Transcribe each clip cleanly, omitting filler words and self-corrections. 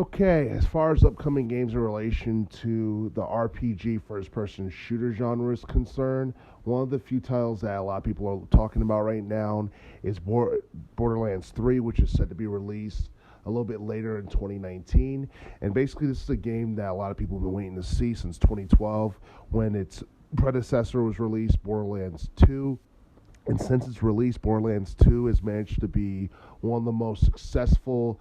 Okay, as far as upcoming games in relation to the RPG first person shooter genre is concerned, one of the few titles that a lot of people are talking about right now is Borderlands 3, which is set to be released a little bit later in 2019. And basically, this is a game that a lot of people have been waiting to see since 2012 when its predecessor was released, Borderlands 2. And since its release, Borderlands 2 has managed to be one of the most successful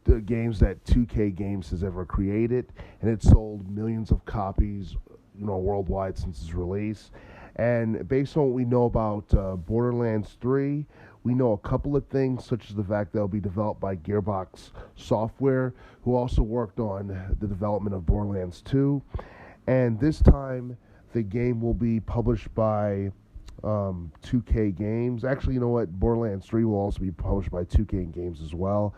the games that 2K Games has ever created, and it sold millions of copies, worldwide since its release. And based on what we know about Borderlands 3, we know a couple of things, such as the fact that it'll be developed by Gearbox Software, who also worked on the development of Borderlands 2. And this time, the game will be published by 2K Games. Actually, you know what? Borderlands 3 will also be published by 2K Games as well.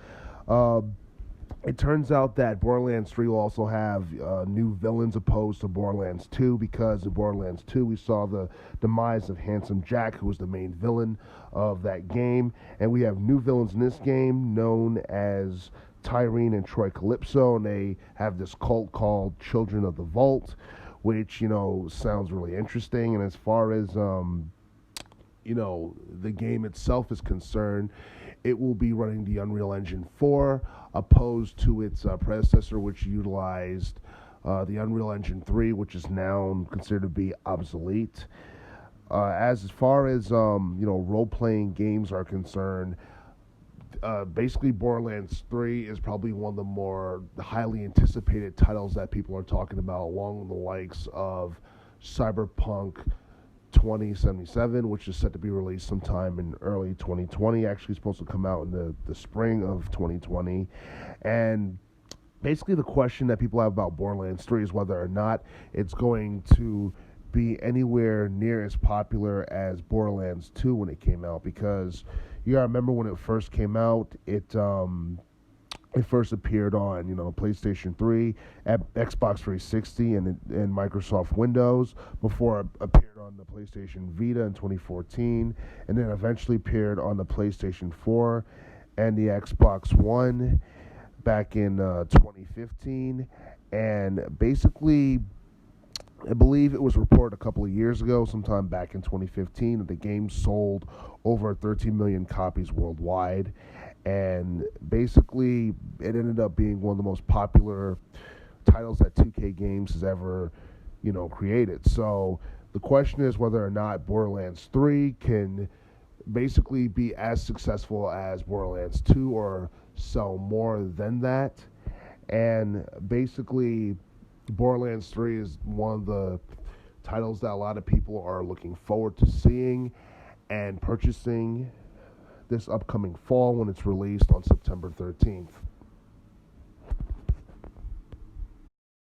It turns out that Borderlands 3 will also have new villains opposed to Borderlands 2, because in Borderlands 2 we saw the demise of Handsome Jack, who was the main villain of that game. And we have new villains in this game known as Tyrene and Troy Calypso, and they have this cult called Children of the Vault, which, sounds really interesting. And as far as, the game itself is concerned, it will be running the Unreal Engine 4, opposed to its predecessor, which utilized the Unreal Engine 3, which is now considered to be obsolete. As far as role-playing games are concerned, basically Borderlands 3 is probably one of the more highly anticipated titles that people are talking about, along with the likes of Cyberpunk 2077, which is set to be released sometime in early 2020. Actually, supposed to come out in the spring of 2020. And basically, the question that people have about Borderlands 3 is whether or not it's going to be anywhere near as popular as Borderlands 2 when it came out. Because you gotta remember, when it first came out, it first appeared on, PlayStation 3, Xbox 360, and Microsoft Windows, before it appeared on the PlayStation Vita in 2014, and then eventually appeared on the PlayStation 4 and the Xbox One back in 2015. And basically, I believe it was reported a couple of years ago, sometime back in 2015, that the game sold over 13 million copies worldwide. And basically, it ended up being one of the most popular titles that 2K Games has ever, created. So the question is whether or not Borderlands 3 can basically be as successful as Borderlands 2 or sell more than that. And basically, Borderlands 3 is one of the titles that a lot of people are looking forward to seeing and purchasing this upcoming fall when it's released on September 13th.